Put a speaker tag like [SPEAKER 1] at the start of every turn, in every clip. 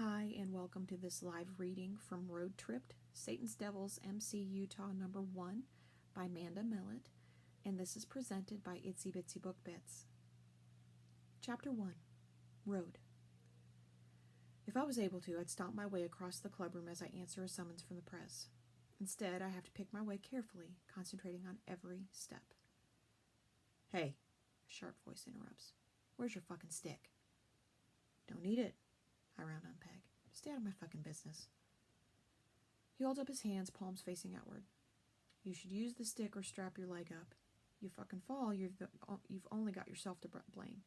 [SPEAKER 1] Hi, and welcome to this live reading from Road Tripped, Satan's Devils, MC Utah number 1 by Manda, Mellett, and this is presented by Itsy Bitsy Book Bits. Chapter 1, Road. If I was able to, I'd stomp my way across the clubroom as I answer a summons from the press. Instead, I have to pick my way carefully, concentrating on every step. Hey, a sharp voice interrupts. Where's your fucking stick? Don't need it. I round on Peg. Stay out of my fucking business. He holds up his hands, palms facing outward. You should use the stick or strap your leg up. You fucking fall, you've only got yourself to blame.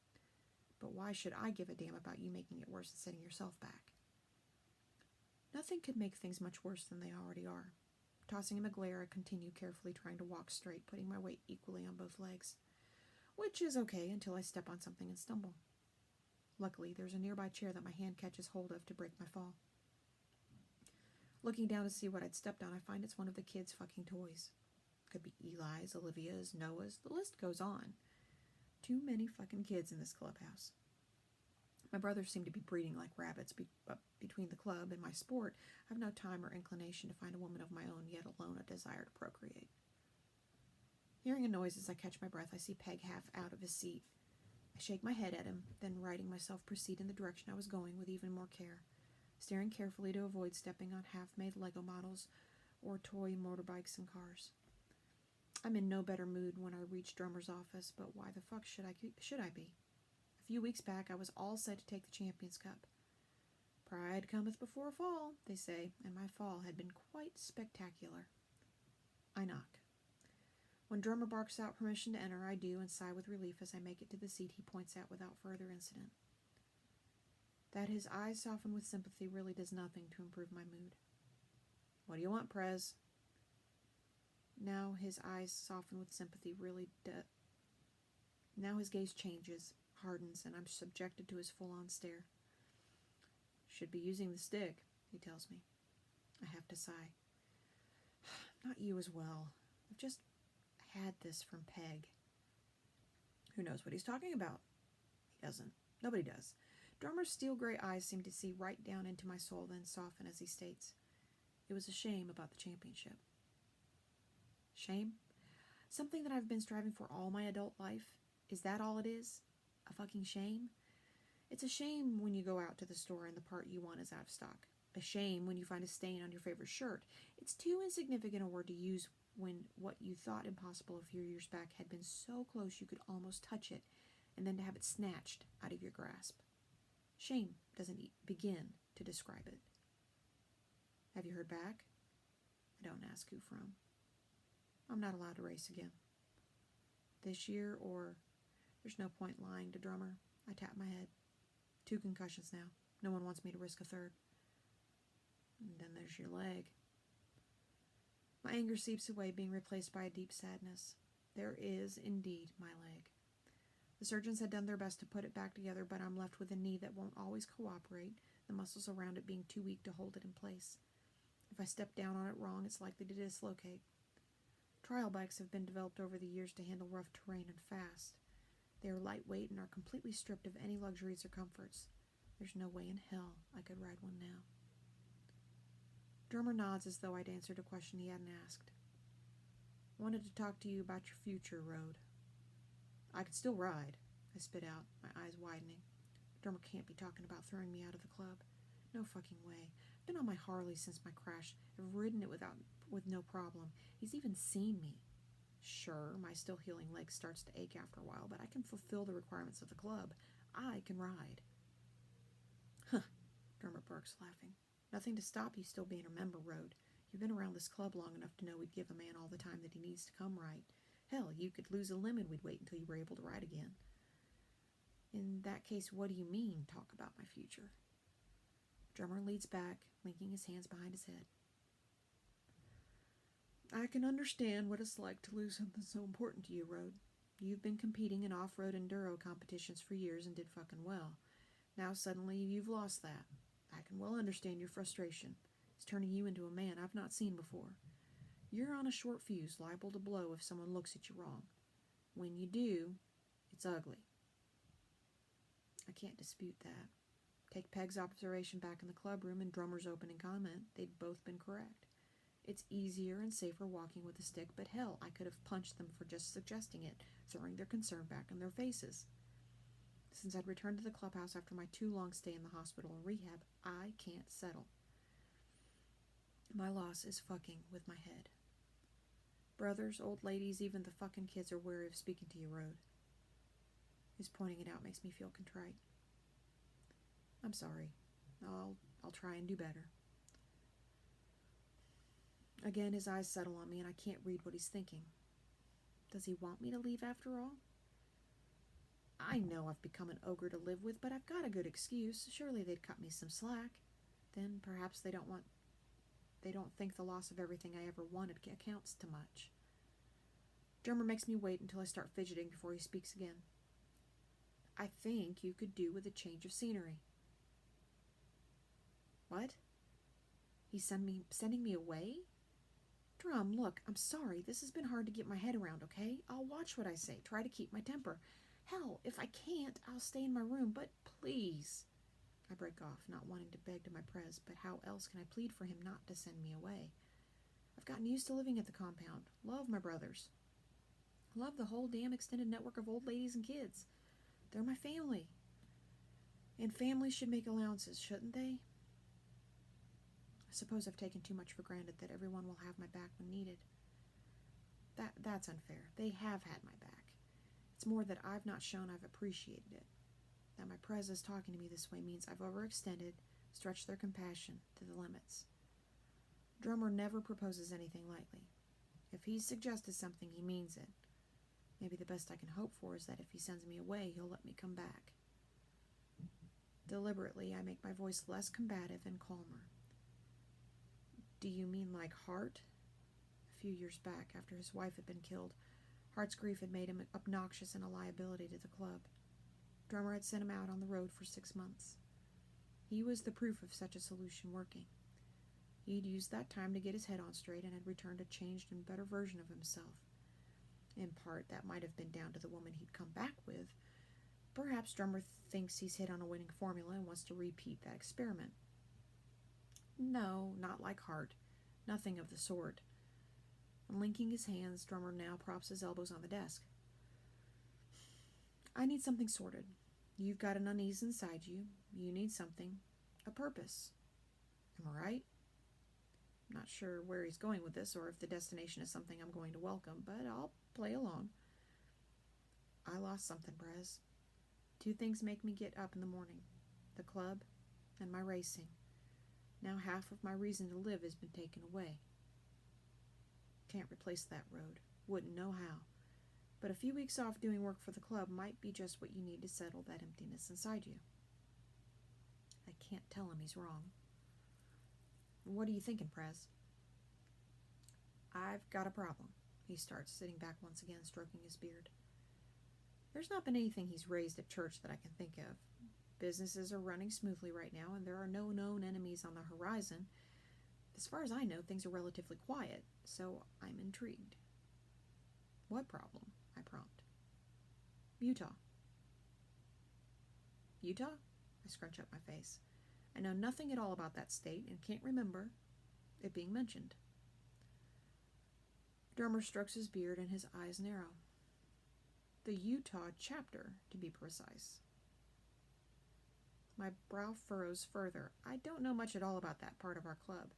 [SPEAKER 1] But why should I give a damn about you making it worse and setting yourself back? Nothing could make things much worse than they already are. Tossing him a glare, I continue carefully trying to walk straight, putting my weight equally on both legs. Which is okay until I step on something and stumble. Luckily, there's a nearby chair that my hand catches hold of to break my fall. Looking down to see what I'd stepped on, I find it's one of the kids' fucking toys. Could be Eli's, Olivia's, Noah's, the list goes on. Too many fucking kids in this clubhouse. My brothers seem to be breeding like rabbits, but between the club and my sport, I have no time or inclination to find a woman of my own, yet alone a desire to procreate. Hearing a noise as I catch my breath, I see Peg half out of his seat. I shake my head at him, then righting myself proceed in the direction I was going with even more care, staring carefully to avoid stepping on half-made Lego models or toy motorbikes and cars. I'm in no better mood when I reach Drummer's office, but why the fuck should I be? A few weeks back, I was all set to take the Champions Cup. Pride cometh before a fall, they say, and my fall had been quite spectacular. I knock. When Drummer barks out permission to enter, I do and sigh with relief as I make it to the seat he points at without further incident. That his eyes soften with sympathy really does nothing to improve my mood. What do you want, Prez? Now his eyes soften with sympathy Now his gaze changes, hardens, and I'm subjected to his full-on stare. Should be using the stick, he tells me. I have to sigh. Not you as well. I've just had this from Peg. Who knows what he's talking about? He doesn't. Nobody does. Drummer's steel gray eyes seem to see right down into my soul, then soften as he states, it was a shame about the championship. Shame? Something that I've been striving for all my adult life? Is that all it is? A fucking shame? It's a shame when you go out to the store and the part you want is out of stock. A shame when you find a stain on your favorite shirt. It's too insignificant a word to use when what you thought impossible a few years back had been so close you could almost touch it, and then to have it snatched out of your grasp. Shame doesn't begin to describe it. Have you heard back? I don't ask who from. I'm not allowed to race again. This year, or there's no point lying to Drummer. I tap my head. 2 concussions now. No one wants me to risk a third. And then there's your leg. My anger seeps away, being replaced by a deep sadness. There is indeed my leg. The surgeons had done their best to put it back together, but I'm left with a knee that won't always cooperate, the muscles around it being too weak to hold it in place. If I step down on it wrong, it's likely to dislocate. Trial bikes have been developed over the years to handle rough terrain and fast. They are lightweight and are completely stripped of any luxuries or comforts. There's no way in hell I could ride one now. Drummer nods as though I'd answered a question he hadn't asked. Wanted to talk to you about your future, Road. I could still ride, I spit out, my eyes widening. Drummer can't be talking about throwing me out of the club. No fucking way. I've been on my Harley since my crash. I've ridden it with no problem. He's even seen me. Sure, my still healing leg starts to ache after a while, but I can fulfill the requirements of the club. I can ride. Huh, Drummer barks, laughing. Nothing to stop you still being a member, Road. You've been around this club long enough to know we'd give a man all the time that he needs to come right. Hell, you could lose a limb and we'd wait until you were able to ride again. In that case, what do you mean, talk about my future? Drummer leads back, linking his hands behind his head. I can understand what it's like to lose something so important to you, Road. You've been competing in off-road enduro competitions for years and did fucking well. Now suddenly you've lost that. I can well understand your frustration. It's turning you into a man I've not seen before. You're on a short fuse, liable to blow if someone looks at you wrong. When you do, it's ugly. I can't dispute that. Take Peg's observation back in the club room and Drummer's opening comment, they'd both been correct. It's easier and safer walking with a stick, but hell, I could have punched them for just suggesting it, throwing their concern back in their faces. Since I'd returned to the clubhouse after my too long stay in the hospital and rehab, I can't settle. My loss is fucking with my head. Brothers, old ladies, even the fucking kids are wary of speaking to you, Rode. His pointing it out makes me feel contrite. I'm sorry. I'll try and do better. Again, his eyes settle on me, and I can't read what he's thinking. Does he want me to leave after all? I know I've become an ogre to live with, but I've got a good excuse. Surely they'd cut me some slack. Then perhaps they don't think the loss of everything I ever wanted accounts to much. Drummer makes me wait until I start fidgeting before he speaks again. I think you could do with a change of scenery. What? He's sending me away? Drum, look, I'm sorry. This has been hard to get my head around, okay? I'll watch what I say, try to keep my temper. Hell, if I can't, I'll stay in my room, but please. I break off, not wanting to beg to my prez, but how else can I plead for him not to send me away? I've gotten used to living at the compound. Love my brothers. Love the whole damn extended network of old ladies and kids. They're my family. And families should make allowances, shouldn't they? I suppose I've taken too much for granted that everyone will have my back when needed. That's unfair. They have had my back. It's more that I've not shown I've appreciated it. That my prez is talking to me this way means I've overextended, stretched their compassion to the limits. Drummer never proposes anything lightly. If he's suggested something, he means it. Maybe the best I can hope for is that if he sends me away, he'll let me come back. Deliberately, I make my voice less combative and calmer. Do you mean like Hart? A few years back, after his wife had been killed, Hart's grief had made him obnoxious and a liability to the club. Drummer had sent him out on the road for 6 months. He was the proof of such a solution working. He'd used that time to get his head on straight and had returned a changed and better version of himself. In part, that might have been down to the woman he'd come back with. Perhaps Drummer thinks he's hit on a winning formula and wants to repeat that experiment. No, not like Hart. Nothing of the sort. Unlinking his hands, Drummer now props his elbows on the desk. I need something sorted. You've got an unease inside you. You need something. A purpose. Am I right? I'm not sure where he's going with this or if the destination is something I'm going to welcome, but I'll play along. I lost something, Brez. 2 things make me get up in the morning. The club and my racing. Now half of my reason to live has been taken away. Can't replace that road. Wouldn't know how. But a few weeks off doing work for the club might be just what you need to settle that emptiness inside you. I can't tell him he's wrong. What are you thinking, Prez? I've got a problem. He starts, sitting back once again, stroking his beard. There's not been anything he's raised at church that I can think of. Businesses are running smoothly right now, and there are no known enemies on the horizon. As far as I know, things are relatively quiet, so I'm intrigued. What problem? I prompt. Utah. Utah? I scrunch up my face. I know nothing at all about that state and can't remember it being mentioned. Drummer strokes his beard and his eyes narrow. The Utah chapter, to be precise. My brow furrows further. I don't know much at all about that part of our club.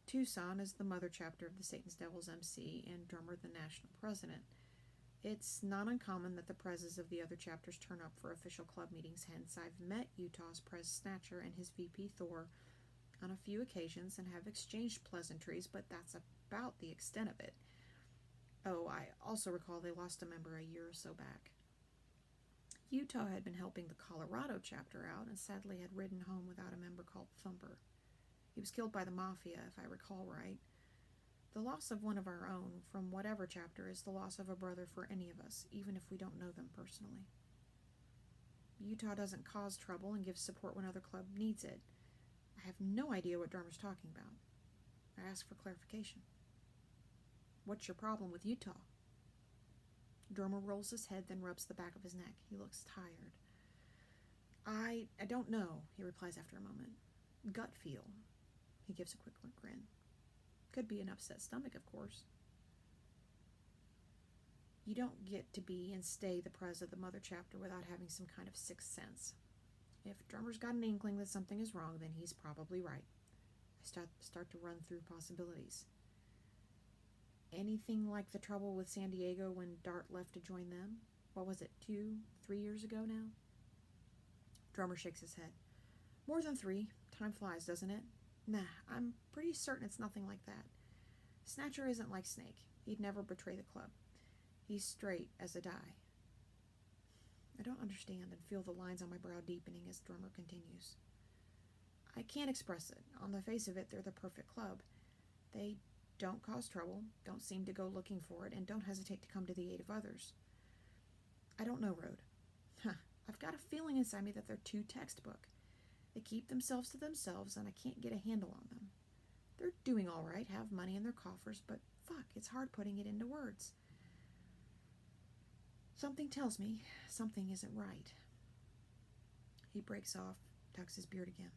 [SPEAKER 1] Tucson is the mother chapter of the Satan's Devils MC and Drummer the national president. It's not uncommon that the prezes of the other chapters turn up for official club meetings, hence I've met Utah's prez Snatcher and his VP Thor on a few occasions and have exchanged pleasantries, but that's about the extent of it. Oh, I also recall they lost a member a year or so back. Utah had been helping the Colorado chapter out and sadly had ridden home without a member called Thumper. He was killed by the Mafia, if I recall right. The loss of one of our own, from whatever chapter, is the loss of a brother for any of us, even if we don't know them personally. Utah doesn't cause trouble and gives support when other club needs it. I have no idea what Drummer's talking about. I ask for clarification. What's your problem with Utah? Drummer rolls his head, then rubs the back of his neck. He looks tired. I don't know, he replies after a moment. Gut feel. He gives a quick grin. Could be an upset stomach, of course. You don't get to be and stay the prez of the mother chapter without having some kind of sixth sense. If Drummer's got an inkling that something is wrong, then he's probably right. I start to run through possibilities. Anything like the trouble with San Diego when Dart left to join them? What was it, 2, 3 years ago now? Drummer shakes his head. More than 3. Time flies, doesn't it? Nah, I'm pretty certain it's nothing like that. Snatcher isn't like Snake. He'd never betray the club. He's straight as a die. I don't understand and feel the lines on my brow deepening as Drummer continues. I can't express it. On the face of it, they're the perfect club. They don't cause trouble, don't seem to go looking for it, and don't hesitate to come to the aid of others. I don't know, Rode. I've got a feeling inside me that they're too textbook. They keep themselves to themselves, and I can't get a handle on them. They're doing all right, have money in their coffers, but fuck, it's hard putting it into words. Something tells me something isn't right. He breaks off, tucks his beard again.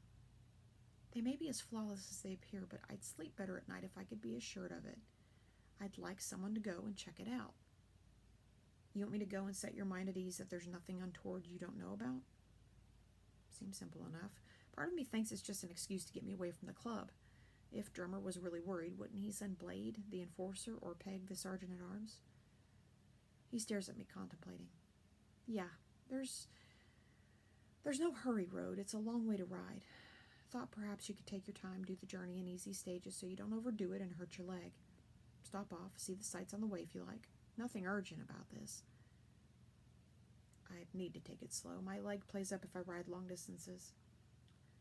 [SPEAKER 1] They may be as flawless as they appear, but I'd sleep better at night if I could be assured of it. I'd like someone to go and check it out. You want me to go and set your mind at ease that there's nothing untoward you don't know about? Seems simple enough. Part of me thinks it's just an excuse to get me away from the club. If Drummer was really worried, wouldn't he send Blade, the enforcer, or Peg, the sergeant-at-arms? He stares at me, contemplating. Yeah, there's no hurry, Rode. It's a long way to ride. Thought perhaps you could take your time, do the journey in easy stages so you don't overdo it and hurt your leg. Stop off, see the sights on the way if you like. Nothing urgent about this. I need to take it slow. My leg plays up if I ride long distances.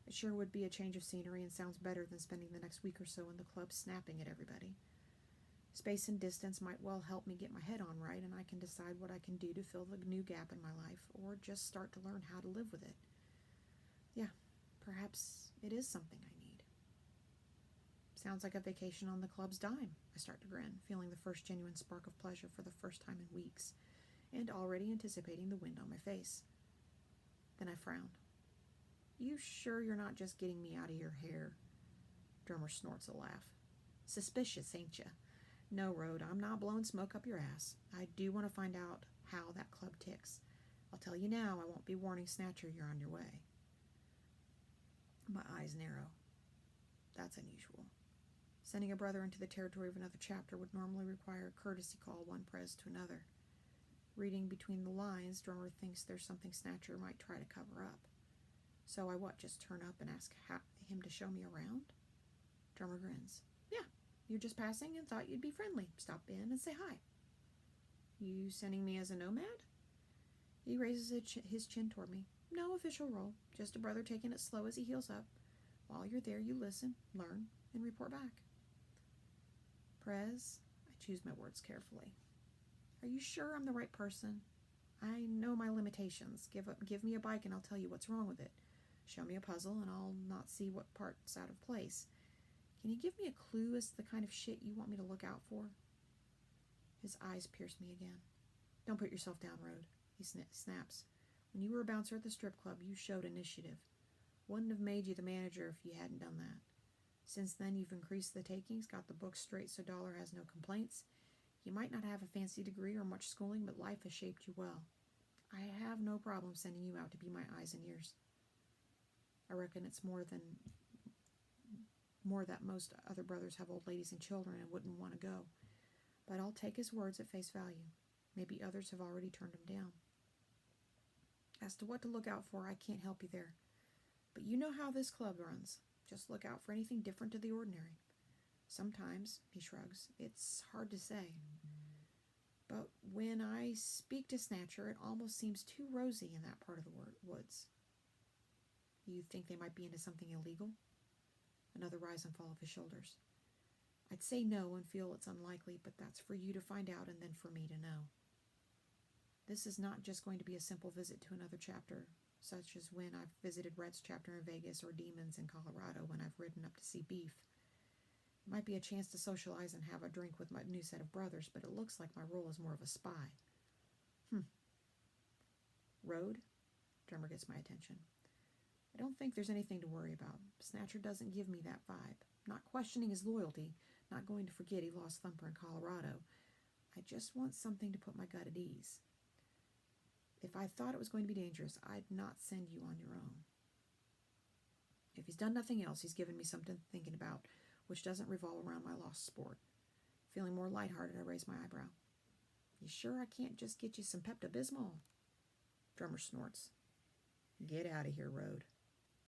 [SPEAKER 1] It sure would be a change of scenery and sounds better than spending the next week or so in the club snapping at everybody. Space and distance might well help me get my head on right, and I can decide what I can do to fill the new gap in my life, or just start to learn how to live with it. Yeah, perhaps it is something I need. Sounds like a vacation on the club's dime. I start to grin, feeling the first genuine spark of pleasure for the first time in weeks, and already anticipating the wind on my face. Then I frown. You sure you're not just getting me out of your hair? Drummer snorts a laugh. Suspicious, ain't ya? No, Rode, I'm not blowing smoke up your ass. I do want to find out how that club ticks. I'll tell you now, I won't be warning Snatcher you're on your way. My eyes narrow. That's unusual. Sending a brother into the territory of another chapter would normally require a courtesy call one prez to another. Reading between the lines, Drummer thinks there's something Snatcher might try to cover up. So I just turn up and ask him to show me around? Drummer grins. Yeah, you're just passing and thought you'd be friendly. Stop in and say hi. You sending me as a nomad? He raises his chin toward me. No official role, just a brother taking it slow as he heals up. While you're there, you listen, learn, and report back. Prez, I choose my words carefully. Are you sure I'm the right person? I know my limitations. Give me a bike and I'll tell you what's wrong with it. Show me a puzzle and I'll not see what part's out of place. Can you give me a clue as to the kind of shit you want me to look out for? His eyes pierce me again. Don't put yourself down, Rode, he snaps. When you were a bouncer at the strip club, you showed initiative. Wouldn't have made you the manager if you hadn't done that. Since then, you've increased the takings, got the books straight so Dollar has no complaints. You might not have a fancy degree or much schooling, but life has shaped you well. I have no problem sending you out to be my eyes and ears. I reckon it's more that most other brothers have old ladies and children and wouldn't want to go. But I'll take his words at face value. Maybe others have already turned him down. As to what to look out for, I can't help you there. But you know how this club runs. Just look out for anything different to the ordinary. Sometimes, he shrugs, it's hard to say. But when I speak to Snatcher, it almost seems too rosy in that part of the woods. You think they might be into something illegal? Another rise and fall of his shoulders. I'd say no and feel it's unlikely, but that's for you to find out and then for me to know. This is not just going to be a simple visit to another chapter, such as when I've visited Red's chapter in Vegas or Demons in Colorado when I've ridden up to see Beef. It might be a chance to socialize and have a drink with my new set of brothers, but it looks like my role is more of a spy. Rode? Drummer gets my attention. I don't think there's anything to worry about. Snatcher doesn't give me that vibe. Not questioning his loyalty, not going to forget he lost Thumper in Colorado. I just want something to put my gut at ease. If I thought it was going to be dangerous, I'd not send you on your own. If he's done nothing else, he's given me something thinking about, which doesn't revolve around my lost sport. Feeling more lighthearted, I raise my eyebrow. You sure I can't just get you some Pepto-Bismol? Drummer snorts. Get out of here, Road.